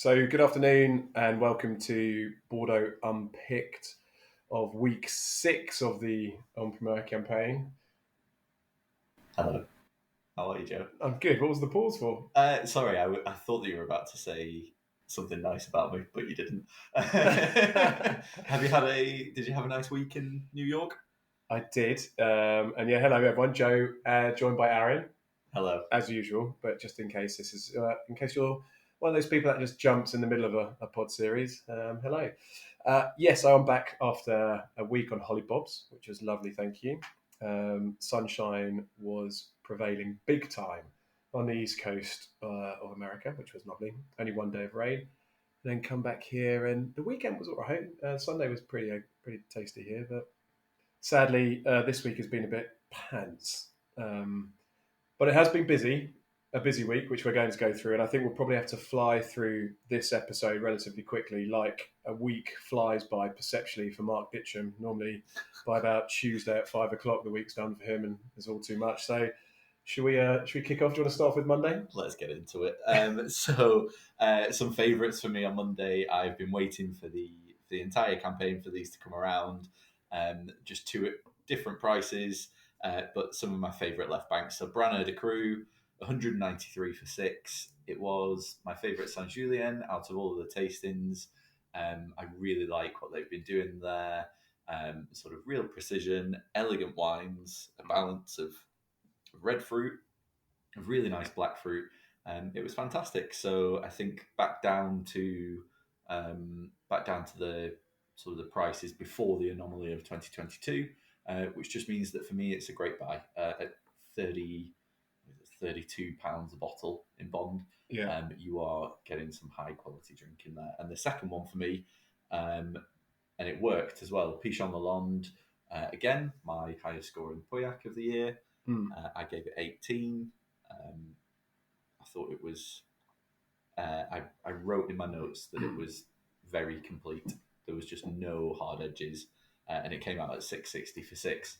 So, good afternoon and welcome to Bordeaux Unpicked of week 6 of the On Primeur campaign. Hello. How are you, Joe? I'm good. What was the pause for? Sorry, I thought that you were about to say something nice about me, but you didn't. Did you have a nice week in New York? I did. And yeah, hello everyone. Joe, joined by Aaron, Hello. as usual. But just in case in case you're one of those people that just jumps in the middle of a pod series, hello. Yes, I'm back after a week on Hollybobs, which was lovely. Thank you. Sunshine was prevailing big time on the east coast of America, which was lovely. Only one day of rain. Then come back here, and the weekend was all right. Sunday was pretty tasty here, but sadly, this week has been a bit pants. But it has been a busy week, which we're going to go through. And I think we'll probably have to fly through this episode relatively quickly, like a week flies by perceptually for Mark Ditcham. Normally, by about Tuesday at 5 o'clock, the week's done for him, and it's all too much. So, should we kick off? Do you want to start off with Monday? Let's get into it. Some favourites for me on Monday. I've been waiting for the entire campaign for these to come around. Just two at different prices. But some of my favourite left banks. So Branner de Crew, 193 for 6. It was my favourite Saint Julien out of all of the tastings. I really like what they've been doing there. Sort of real precision, elegant wines, a balance of red fruit, a really nice black fruit. It was fantastic. So I think back down to the sort of the prices before the anomaly of 2022. Which just means that for me it's a great buy at 32 pounds a bottle in Bond. Yeah. You are getting some high quality drink in there. And the second one for me, and it worked as well, Pichon Lalonde, again my highest scoring Pauillac of the year. I gave it 18. I thought it was. I wrote in my notes that it was very complete. There was just no hard edges. And it came out at 660 for 6,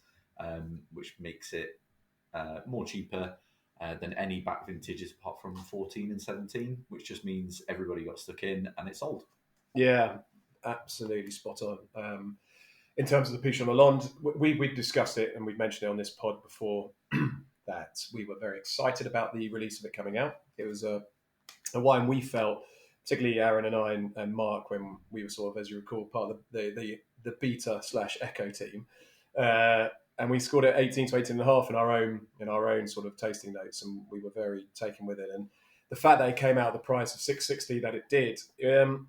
which makes it more cheaper than any back vintages apart from 14 and 17, which just means everybody got stuck in and it sold. Yeah, absolutely spot on. In terms of the Pichon Lalonde, we discussed it and we mentioned it on this pod before that we were very excited about the release of it coming out. It was a wine we felt, particularly Aaron and I and Mark, when we were sort of, as you recall, part of the beta/echo team, and we scored it 18 to 18 and a half in our own sort of tasting notes, and we were very taken with it. And the fact that it came out at the price of 660 that it did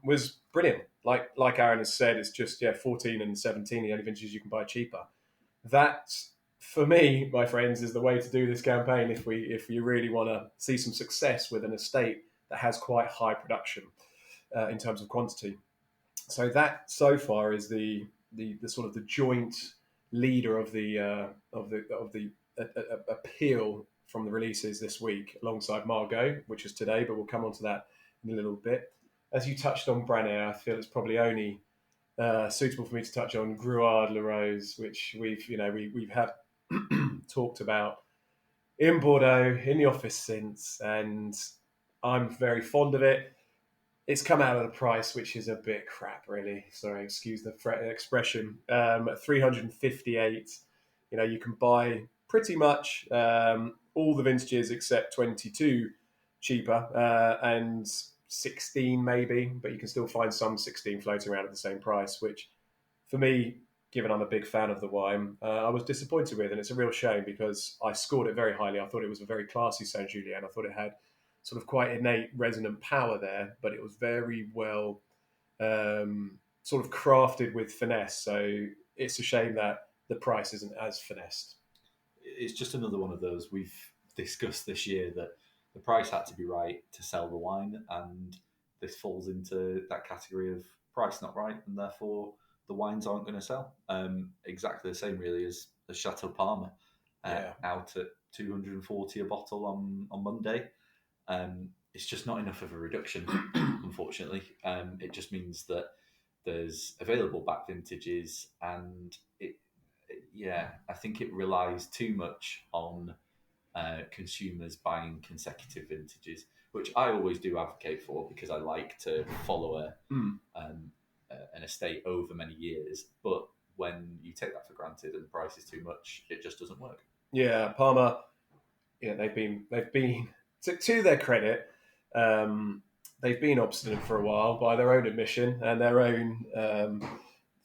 was brilliant. Like Aaron has said, it's just 14 and 17 the only vintages you can buy cheaper. That, for me, my friends, is the way to do this campaign if you really want to see some success with an estate that has quite high production in terms of quantity. So that so far is the sort of the joint leader of the appeal from the releases this week, alongside Margot, which is today, but we'll come on to that in a little bit. As you touched on Branner, I feel it's probably only suitable for me to touch on Gruard Le Rose, which we've had talked about in Bordeaux in the office since, and I'm very fond of it. It's come out at a price which is a bit crap, really. Sorry, excuse the expression. At 358, you can buy pretty much all the vintages except 22 cheaper and 16 maybe, but you can still find some 16 floating around at the same price, which for me, given I'm a big fan of the wine, I was disappointed with, and it's a real shame because I scored it very highly. I thought it was a very classy Saint Julien. I thought it had sort of quite innate resonant power there, but it was very well sort of crafted with finesse. So it's a shame that the price isn't as finessed. It's just another one of those we've discussed this year that the price had to be right to sell the wine, and this falls into that category of price not right, and therefore the wines aren't going to sell. Exactly the same, really, as Chateau Palmer, out at 240 a bottle on Monday. It's just not enough of a reduction, unfortunately. It just means that there's available back vintages, and I think it relies too much on consumers buying consecutive vintages. which I always do advocate for because I like to follow an estate over many years. But when you take that for granted and the price is too much, it just doesn't work. Yeah, Parma. Yeah, they've been to their credit. They've been obstinate for a while by their own admission and their own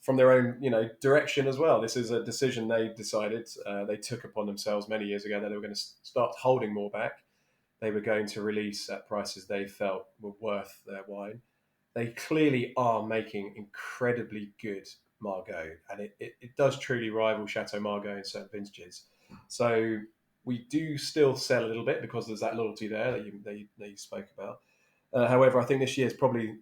from their own direction as well. This is a decision they decided they took upon themselves many years ago that they were going to start holding more back. They were going to release at prices they felt were worth their wine. They clearly are making incredibly good Margaux, and it does truly rival Chateau Margaux in certain vintages. So we do still sell a little bit because there's that loyalty there that you spoke about. However, I think this year is probably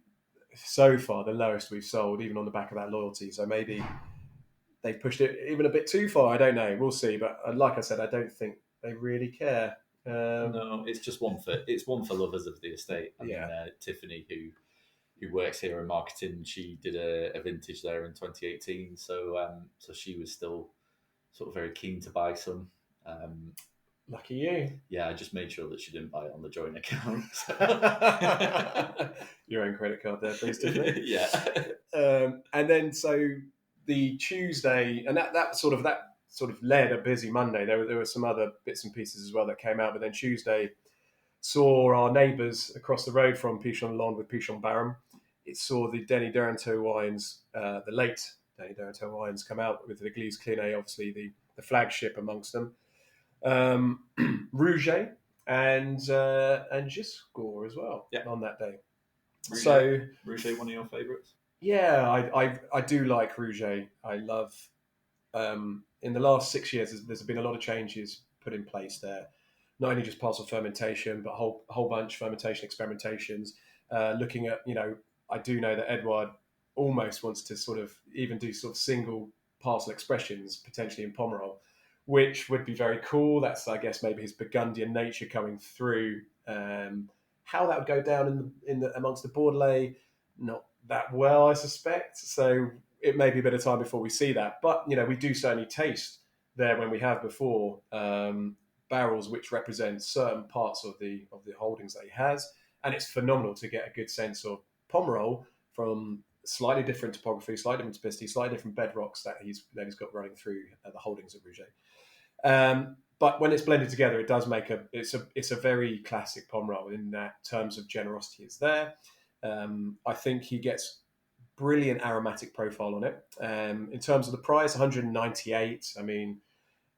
so far the lowest we've sold, even on the back of that loyalty. So maybe they've pushed it even a bit too far. I don't know. We'll see. But like I said, I don't think they really care. No, it's just one for lovers of the estate. I mean, Tiffany, who works here in marketing, she did a vintage there in 2018. So she was still sort of very keen to buy some. Lucky you. Yeah, I just made sure that she didn't buy it on the joint account. Your own credit card there, please, Tiffany. Yeah. And then so the Tuesday, and that sort of led a busy Monday. There were some other bits and pieces as well that came out, but then Tuesday saw our neighbours across the road from Pichon-Lande with Pichon-Baron. It saw the Denis Duranteau wines, the late Denis Duranteau wines, come out with the Église Clinay, obviously the flagship amongst them. Rouget and Giscourt as well on that day. Rouget, one of your favourites? Yeah, I do like Rouget. I love. In the last 6 years, there's been a lot of changes put in place there. Not only just parcel fermentation, but a whole bunch fermentation experimentations. Looking at, I do know that Edouard almost wants to sort of even do sort of single parcel expressions potentially in Pomerol, which would be very cool. That's, I guess, maybe his Burgundian nature coming through. How that would go down in the amongst the Bordelais, not that well, I suspect. So it may be a bit of time before we see that. But we do certainly taste there when we have before barrels which represent certain parts of the holdings that he has, and it's phenomenal to get a good sense of Pomerol from slightly different topography, slightly different typicity, slightly different bedrocks that he's got running through the holdings of Rouget. But when it's blended together, it does make it's a very classic Pomerol in that terms of generosity is there. I think he gets brilliant aromatic profile on it. In terms of the price, 198. I mean,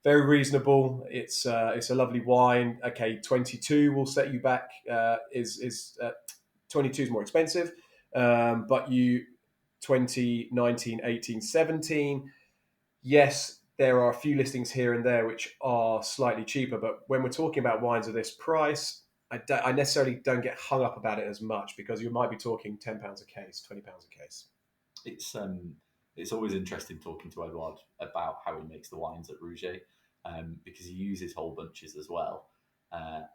very reasonable. It's a lovely wine. Okay, 22 will set you back. 22 is more expensive, but 20, 19, 18, 17. Yes, there are a few listings here and there which are slightly cheaper, but when we're talking about wines of this price, I necessarily don't get hung up about it as much because you might be talking £10 a case, £20 a case. It's always interesting talking to Edouard about how he makes the wines at Rouget because he uses whole bunches as well.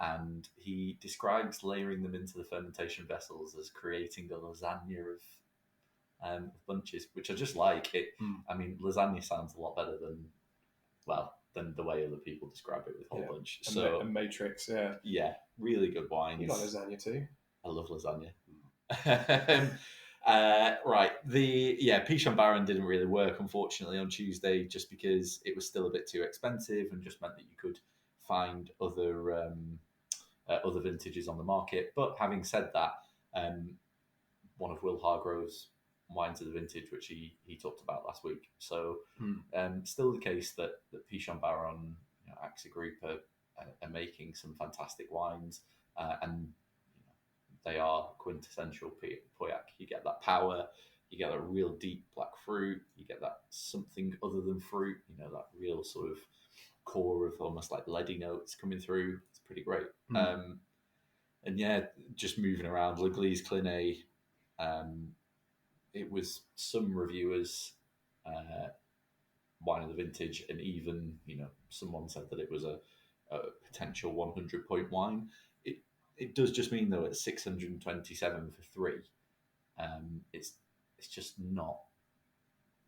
And he describes layering them into the fermentation vessels as creating a lasagna of bunches, which I just like. I mean, lasagna sounds a lot better than the way other people describe it with whole bunch. So a matrix, really good wines. You like lasagna too? I love lasagna. Right, Pichon-Baron didn't really work, unfortunately, on Tuesday, just because it was still a bit too expensive and just meant that you could find other vintages on the market. But having said that, one of Will Hargrove's wines of the vintage, which he talked about last week. So still the case that Pichon-Baron, AXA Group are making some fantastic wines, and they are quintessential Pauillac. You get that power, you get that real deep black fruit, you get that something other than fruit, that real sort of core of almost like leady notes coming through. It's pretty great. And just moving around, L'Église Clinay, it was some reviewers' wine of the vintage, and even someone said that it was a potential 100-point wine. It does just mean though at 627 for 3, it's just not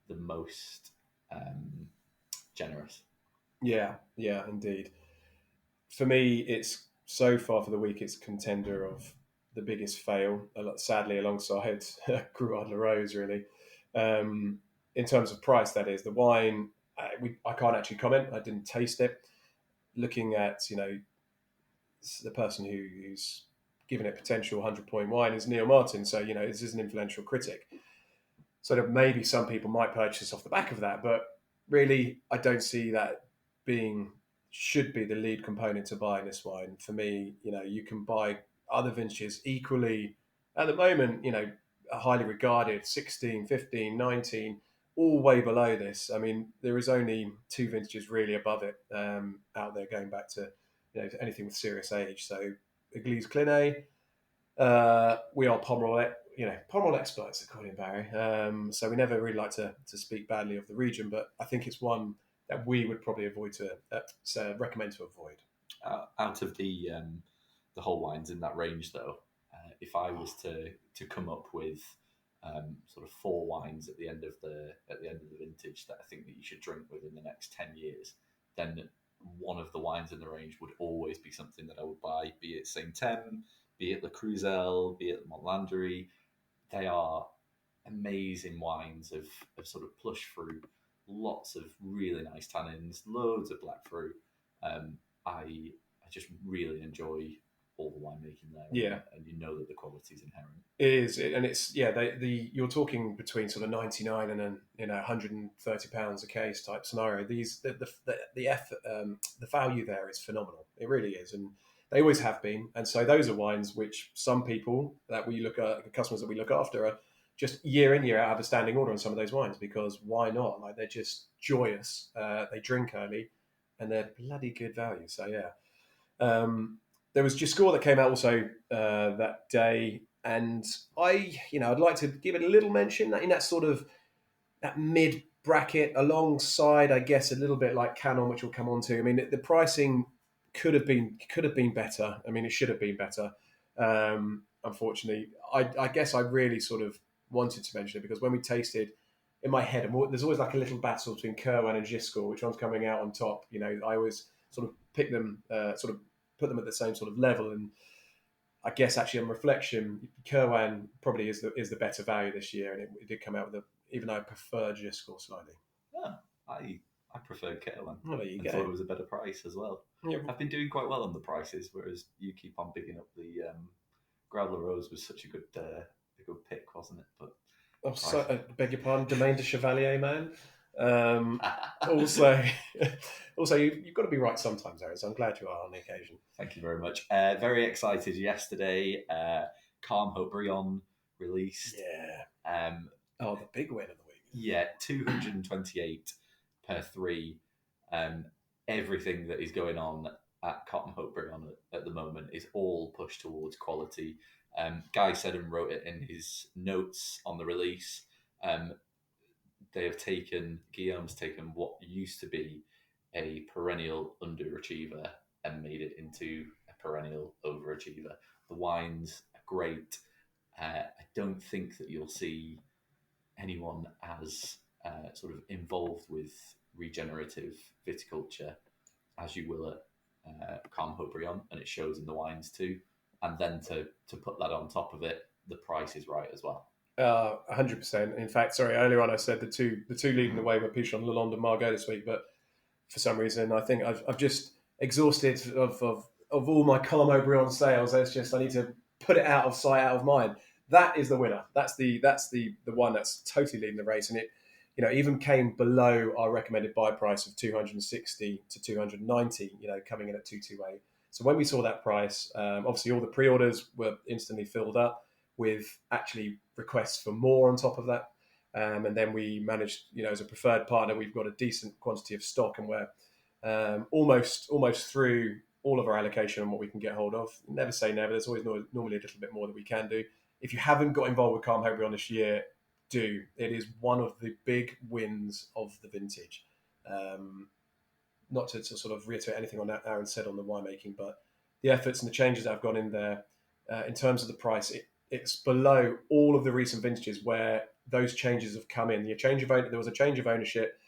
the most generous. Yeah, indeed. For me, it's so far for the week, it's a contender of the biggest fail, sadly, alongside Gruard Le Rose, really. In terms of price, that is. The wine, I can't actually comment. I didn't taste it. Looking at, the person who's given it potential 100-point wine is Neil Martin. So, this is an influential critic. So that maybe some people might purchase off the back of that. But really, I don't see that should be the lead component to buying this wine. For me, you can buy other vintages equally at the moment, highly regarded, 16, 15, 19, all way below this. I mean, there is only 2 vintages really above it out there going back to, anything with serious age. So Église Clinay, we are Pomerol experts, according to Barry. So we never really like to speak badly of the region, but I think it's one that we would probably recommend to avoid. Out of the whole wines in that range, though, if I was to come up with sort of 4 wines at the end of the vintage that I think that you should drink within the next 10 years, then one of the wines in the range would always be something that I would buy, be it Saint-Thème, be it Le Cruzel, be it Montlandry. They are amazing wines of sort of plush fruit, lots of really nice tannins, loads of black fruit. I just really enjoy all the winemaking there. Yeah, and you know that the quality is inherent. It is, and it's you're talking between sort of 99 and £130 a case type scenario. The effort, the value there is phenomenal. It really is, and they always have been. And so those are wines which some people that we look at, the customers that we look after, are just year in year out have a standing order on some of those wines, because why not? Like, they're just joyous. They drink early, and they're bloody good value. So yeah. There was Giscourt that came out also that day, and I'd like to give it a little mention in that sort of that mid bracket, alongside, I guess, a little bit like Canon, which we'll come on to. I mean, the pricing could have been better. I mean, it should have been better. Unfortunately, I guess I really sort of wanted to mention it because when we tasted, in my head, there's always like a little battle between Kerwan and Giscourt, which one's coming out on top. I always sort of pick them, sort of put them at the same sort of level, and I guess actually on reflection, Kerwan probably is the better value this year, and it did come out with even though I prefer Giscourt slightly. Yeah, I preferred Kerwan. Well, there you go. Thought it was a better price as well. Yeah. I've been doing quite well on the prices, whereas you keep on bigging up the Grave La Rose was such a good pick, wasn't it? But I beg your pardon, Domaine de Chevalier, man. Also, you've got to be right sometimes, Aaron. So I'm glad you are on the occasion. Thank you very much. Very excited yesterday. Calm Haut-Brion released. Yeah. The big win of the week. Yeah, 228 per 3. Everything that is going on at Cotton Haut-Brion at the moment is all pushed towards quality. Guy Seddon wrote it in his notes on the release. Guillaume's taken what used to be a perennial underachiever and made it into a perennial overachiever. The wines are great. I don't think that you'll see anyone as sort of involved with regenerative viticulture as you will at Calm Haut-Brion, and it shows in the wines too. And then to put that on top of it, the price is right as well. 100%. In fact, sorry, earlier on I said the two leading the way were Pichon, Lalonde and Margaux this week, but for some reason I think I've just exhausted of all my Calm Haut-Brion sales. I need to put it out of sight, out of mind. That is the winner. That's the one that's totally leading the race, and it even came below our recommended buy price of 260 to 290. Coming in at 228. So when we saw that price, obviously all the pre-orders were instantly filled up with actually requests for more on top of that. And then we managed, as a preferred partner, we've got a decent quantity of stock, and we're almost through all of our allocation on what we can get hold of. Never say never. There's always normally a little bit more that we can do. If you haven't got involved with Calm Haut-Brion this year, do. It is one of the big wins of the vintage. Not to sort of reiterate anything on that Aaron said on the winemaking, but the efforts and the changes that have gone in there, in terms of the price, it's below all of the recent vintages where those changes have come in. There was a change of ownership,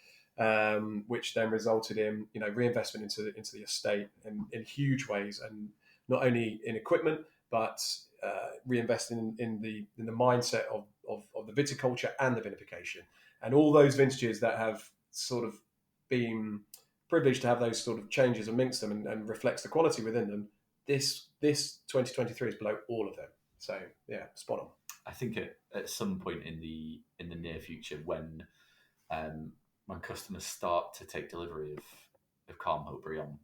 which then resulted in reinvestment into the estate in huge ways, and not only in equipment, but reinvesting in the mindset of the viticulture and the vinification. And all those vintages that have sort of been privileged to have those sort of changes amongst them and reflects the quality within them, this 2023 is below all of them. So yeah, spot on. I think at some point in the near future, when customers start to take delivery of Calm Haut Briand,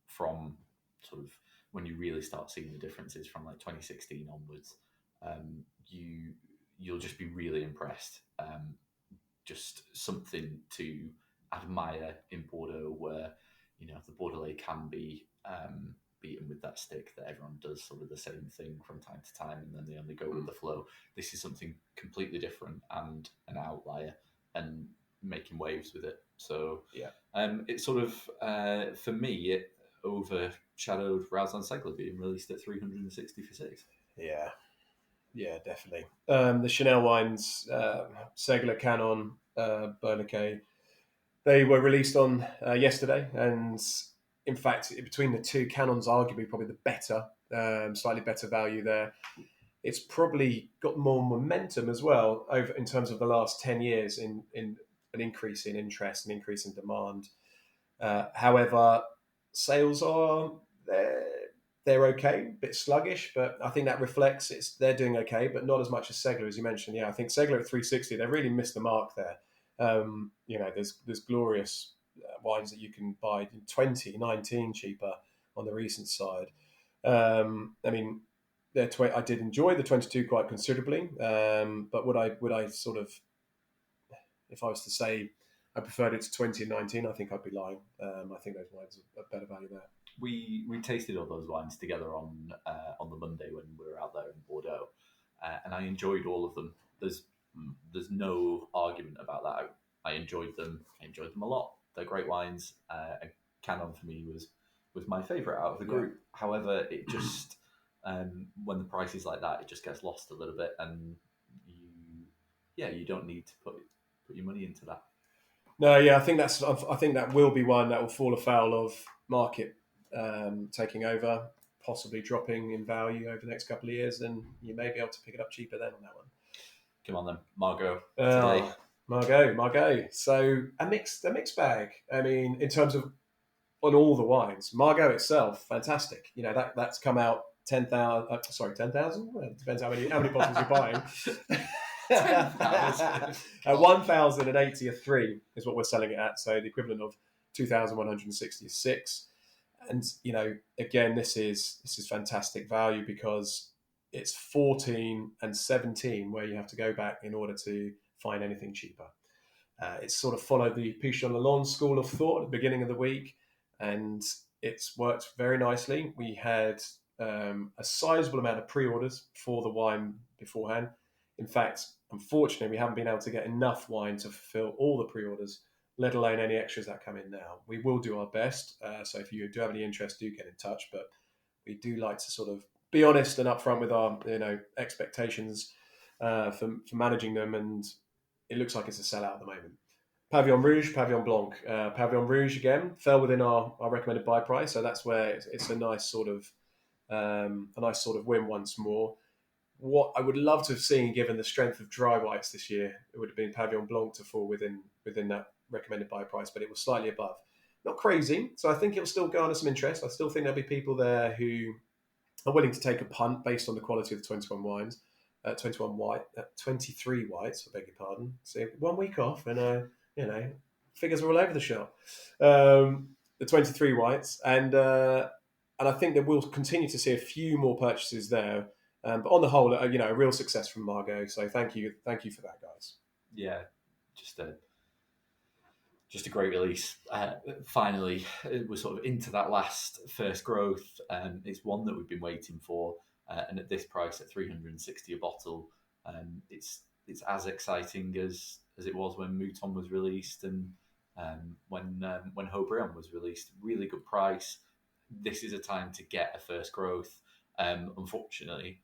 from sort of when you really start seeing the differences from like 2016 onwards, you'll just be really impressed. Just something to admire in Bordeaux, where the Bordelais can be beaten with that stick, that everyone does sort of the same thing from time to time, and then they only go with the flow. This is something completely different and an outlier, and making waves with it. So yeah, it's sort of for me it overshadowed Rouget being released at 360 for 6. Yeah, definitely. The Chanel wines, Segler, Canon, Bernaquet, they were released on yesterday, and in fact, between the two, Canon's arguably probably the better, slightly better value there. It's probably got more momentum as well over in terms of the last 10 years in an increase in interest, an increase in demand. However, sales are they're okay, a bit sluggish, but I think that reflects they're doing okay, but not as much as Segler, as you mentioned. Yeah, I think Segler at 360, they really missed the mark there. There's glorious wines that you can buy in 2019 cheaper on the recent side. I mean, I did enjoy the 22 quite considerably, but would I sort of, if I was to say I preferred it to 2019, I think I'd be lying. I think those wines are better value there. We tasted all those wines together on the Monday when we were out there in Bordeaux, and I enjoyed all of them. There's no argument about that. I enjoyed them. I enjoyed them a lot. They're great wines. Canon for me was my favourite out of the group. Yeah. However, it just when the price is like that, it just gets lost a little bit, and you don't need to put your money into that. No, yeah, I think that will be one that will fall afoul of market taking over, possibly dropping in value over the next couple of years, and you may be able to pick it up cheaper then on that one. Come on then, Margot. Margot. So a mixed bag. I mean, in terms of on all the wines, Margot itself, fantastic. That's come out 10,000. 10,000. Well, it depends how many bottles you're buying. 1,083 is what we're selling it at. So the equivalent of 2,166. And again, this is fantastic value because it's 14 and 17 where you have to go back in order to find anything cheaper. It's sort of followed the Pichon Lalonde school of thought at the beginning of the week, and it's worked very nicely. We had a sizable amount of pre-orders for the wine beforehand. In fact, unfortunately, we haven't been able to get enough wine to fulfill all the pre-orders, let alone any extras that come in now. We will do our best. So if you do have any interest, do get in touch. But we do like to sort of be honest and upfront with our expectations for managing them. And it looks like it's a sellout at the moment. Pavillon Rouge, Pavillon Blanc. Pavillon Rouge, again, fell within our recommended buy price. So that's where it's a nice sort of win once more. What I would love to have seen, given the strength of dry whites this year, it would have been Pavillon Blanc to fall within that recommended buy price, but it was slightly above. Not crazy, so I think it'll still garner some interest. I still think there'll be people there who are willing to take a punt based on the quality of the 21 wines. 23 whites, I beg your pardon. So 1 week off, and figures are all over the shop. The 23 whites, and I think that we'll continue to see a few more purchases there. But on the whole, a real success from Margot. So thank you for that, guys. Yeah, just a great release. Finally, we're sort of into that last first growth. It's one that we've been waiting for, and at this price, at 360 a bottle, it's as exciting as it was when Mouton was released and when Haut Briand was released. Really good price. This is a time to get a first growth. Unfortunately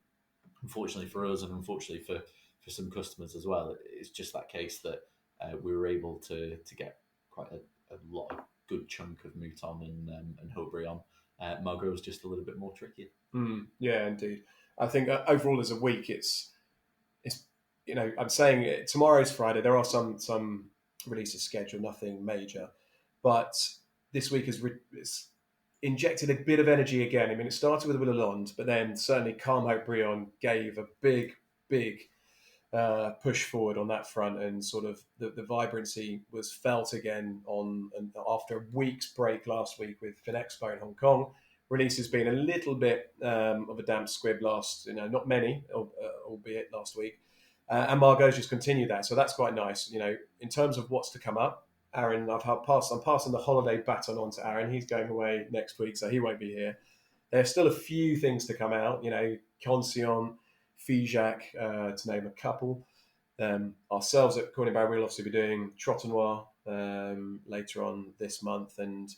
for us, and unfortunately for some customers as well, it's just that case that we were able to get quite a lot of good chunk of Mouton and Haut Briand Margot's just a little bit more tricky. Yeah, indeed. I think overall as a week, it's I'm saying tomorrow's Friday. There are some releases scheduled, nothing major, but this week it's injected a bit of energy again. I mean, it started with Willalonde, but then certainly Calm Hope Brion gave a big push forward on that front, and sort of the vibrancy was felt again and after a week's break last week with Finexpo in Hong Kong. Release has been a little bit of a damp squib last, not many, albeit last week. And Margot's just continued that, so that's quite nice. In terms of what's to come up, Aaron, I'm passing the holiday baton on to Aaron. He's going away next week, so he won't be here. There's still a few things to come out. Concyon, Figeac, to name a couple. Ourselves at Corning Barry will obviously be doing Trotanoir later on this month, and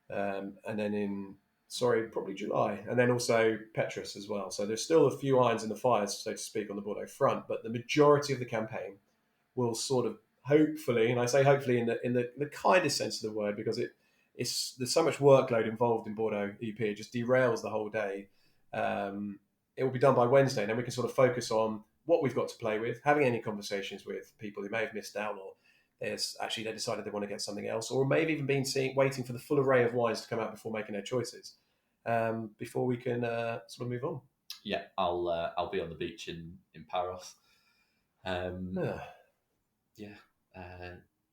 then in probably July, and then also Petrus as well. So there's still a few irons in the fires, so to speak, on the Bordeaux front. But the majority of the campaign will sort of hopefully, and I say hopefully in the kindest sense of the word, because there's so much workload involved in Bordeaux EP, it just derails the whole day. It will be done by Wednesday, and then we can sort of focus on what we've got to play with, having any conversations with people who may have missed out, or they decided they want to get something else, or maybe even waiting for the full array of wines to come out before making their choices, before we can sort of move on. Yeah, I'll be on the beach in Paros.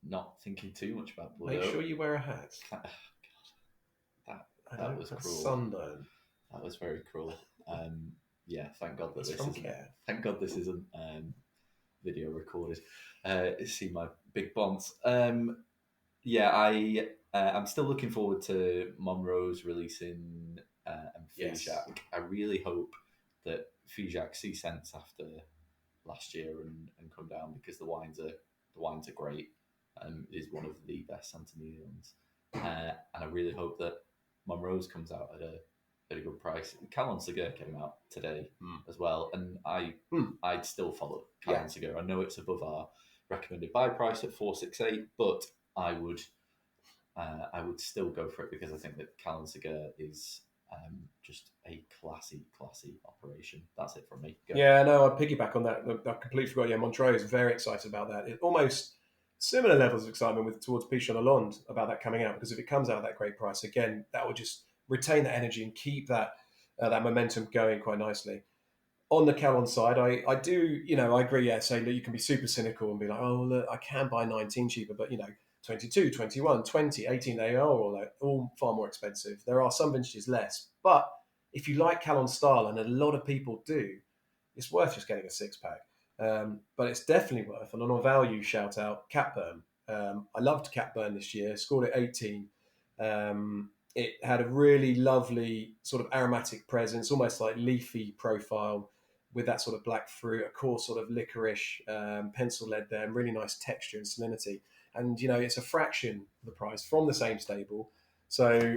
Not thinking too much about Bordeaux. Make sure you wear a hat. That was cruel. Sunburn. That was very cruel. Thank God that Thank God this isn't video recorded. See my big bonds. I'm still looking forward to Monroe's releasing and Figeac. Yes. I really hope that Figeac see sense after last year and come down, because the wines are great. It is one of the best Centenarians, and I really hope that Monroe's comes out at a good price. Calon Segur came out today as well, and I'd still follow Calon Segur. I know it's above our recommended buy price at 468, but I would still go for it, because I think that Calon Segur is just a classy operation. That's it from me. Go. Yeah, no, I piggyback on that. I completely forgot. Yeah, Montreux is very excited about that. It's almost similar levels of excitement towards Pichon Lalonde about that coming out, because if it comes out at that great price, again, that will just retain that energy and keep that momentum going quite nicely. On the Calon side, I do, I agree, say that you can be super cynical and be like, oh, look, I can buy 19 cheaper, but, 22, 21, 20, 18, they are all far more expensive. There are some vintages less, but if you like Calon style, and a lot of people do, it's worth just getting a 6-pack. But it's definitely worth, and on a value shout out, Catburn. I loved Catburn this year, scored it 18. It had a really lovely sort of aromatic presence, almost like leafy profile, with that sort of black fruit, a coarse sort of licorice, pencil lead there, and really nice texture and salinity. And, it's a fraction of the price from the same stable. So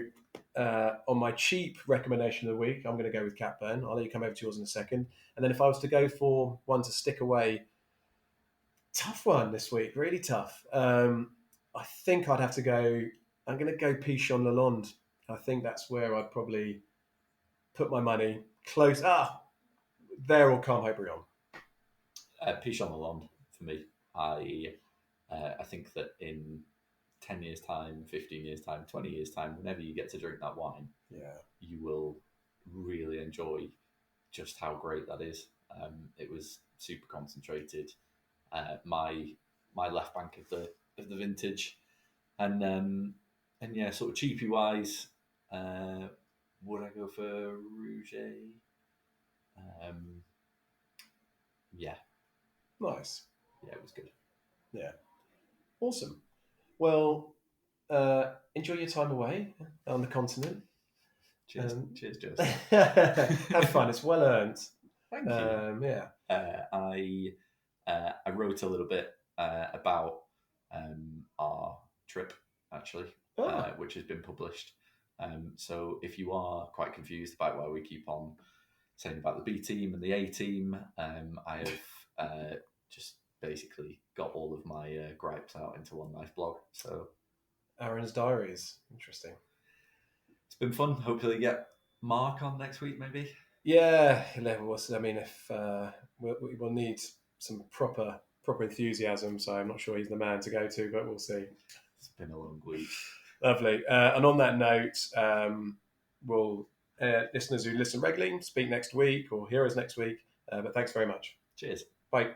on my cheap recommendation of the week, I'm going to go with Catburn. I'll let you come over to yours in a second. And then if I was to go for one to stick away, tough one this week, really tough. I think I'd have to go, I'm going to go Pichon Lalonde. I think that's where I'd probably put my money close. There or Calm Hope Brion. Pichon Lalonde for me. I think that in 10 years' time, 15 years' time, 20 years' time, whenever you get to drink that wine, you will really enjoy just how great that is. It was super concentrated. My left bank of the vintage, and sort of cheapy wise, would I go for Rouget? Nice. Yeah, it was good. Yeah. Awesome. Well, enjoy your time away on the continent. Cheers, Joseph. Have fun. It's well earned. Thank you. I wrote a little bit about our trip, actually, which has been published. So if you are quite confused about why we keep on saying about the B team and the A team, I have just basically got all of my gripes out into one nice blog. So Aaron's diaries. Interesting. It's been fun. Hopefully get Mark on next week, maybe. Yeah, I mean, if we'll need some proper enthusiasm, so I'm not sure he's the man to go to, but we'll see. It's been a long week. Lovely. And on that note, we'll listeners who listen regularly speak next week or hear us next week. But thanks very much. Cheers. Bye.